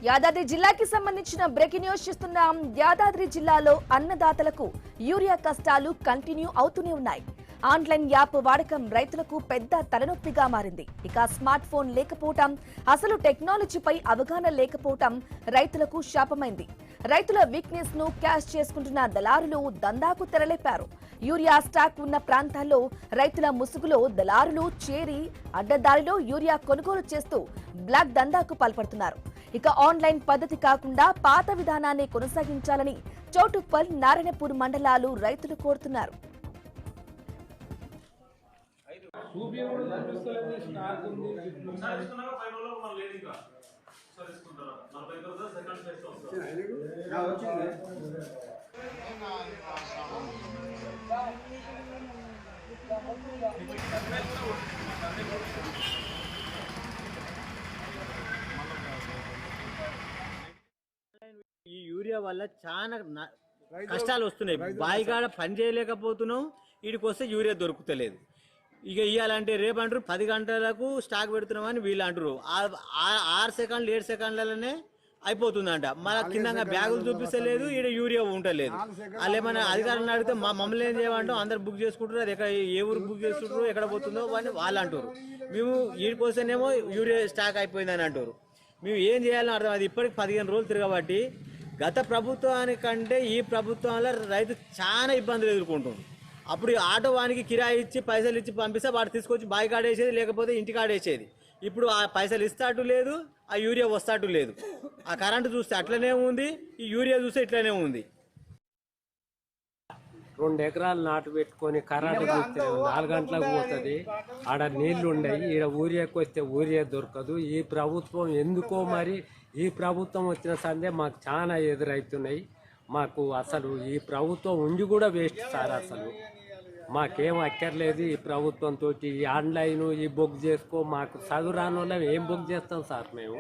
యాదాద్రి జిల్లాకి సంబంధించిన breaking news చూస్తున్నాం. యాదాద్రి జిల్లాలో అన్నదాతలకు యూరియా కష్టాలు కంటిన్యూ అవుతూనే ఉన్నాయి. ఆన్లైన్ యాప్ వాడకం రైతులకు పెద్ద తలనొప్పిగా మారింది. ఇక స్మార్ట్ ఫోన్ లేకపోవటం, అసలు టెక్నాలజీపై అవగాహన లేకపోవటం రైతులకు శాపమైంది. రైతుల వీక్నెస్ ను క్యాష్ చేసుకుంటున్న దళారులు దందాకు తెరలేపారు. యూరియా స్టాక్ ఉన్న ప్రాంతాల్లో రైతుల ముసుగులో దళారులు చేరి అడ్డదారిలో యూరియా కొనుగోలు చేస్తూ బ్లాక్ దందాకు పాల్పడుతున్నారు. ఇక ఆన్లైన్ పద్ధతి కాకుండా పాత విధానాన్ని కొనసాగించాలని చౌటుప్పల్, నారాయణపూర్ మండలాలు రైతులు కోరుతున్నారు. ఈ యూరియా వల్ల చాలా కష్టాలు వస్తున్నాయి. బాయిగాడ పని చేయలేకపోతున్నాం, వీడికి వస్తే యూరియా దొరుకుతలేదు. ఇక ఇవ్వాలంటే రేపు అంటారు 10 గంటలకు స్టాక్ పెడుతున్నామని వీళ్ళు అంటారు. 6 సెకండ్లు 7 సెకండ్లలోనే అయిపోతుందంట. మన కింద బ్యాగులు చూపిస్తలేదు, ఈడ యూరియా ఉండలేదు. వాళ్ళు ఏమైనా అధికారులను అడిగితే మమ్మల్ని ఏం చేయమంటాం, అందరు బుక్ చేసుకుంటారు, అది ఎక్కడ ఏ ఊరు బుక్ చేసుకుంటారు, ఎక్కడ పోతుందో అని వాళ్ళు అంటారు. మేము వీడికి వస్తేనేమో యూరియా స్టాక్ అయిపోయిందని అంటారు. మేము ఏం చేయాలని అర్థం. అది ఇప్పటికి 15 రోజులు తిరగబట్టి గత ప్రభుత్వానికంటే ఈ ప్రభుత్వంలో రైతు చాలా ఇబ్బందులు ఎదుర్కొంటుంది. అప్పుడు ఆటో వానికి కిరాయి ఇచ్చి పైసలు ఇచ్చి పంపిస్తే వాడు తీసుకొచ్చి బావి కాడేసేది, లేకపోతే ఇంటి కాడేసేది. ఇప్పుడు ఆ పైసలు ఇస్తాటు లేదు, ఆ యూరియా వస్తాటు లేదు. ఆ కరెంటు చూస్తే అట్లనే ఉంది, ఈ యూరియా చూస్తే ఇట్లనే ఉంది. 2 ఎకరాలు నాటు పెట్టుకొని కరెంటు చూస్తే 4 గంటలకు పోతుంది. ఆడ నీళ్లు ఉండయి, ఈడ ఊరియాకి వస్తే ఊరియా దొరకదు. ఈ ప్రభుత్వం ఎందుకో మరి ఈ ప్రభుత్వం వచ్చిన సందే మాకు చాలా ఎదురవుతున్నాయి. మాకు అసలు ఈ ప్రభుత్వం ఉండి కూడా వేస్ట్ సార్. అసలు మాకేం అక్కర్లేదు ఈ ప్రభుత్వంతో. ఈ ఆన్లైన్ ఈ బుక్ చేసుకో, మాకు చదువు రాని వాళ్ళం ఏం బుక్ చేస్తాం సార్ మేము.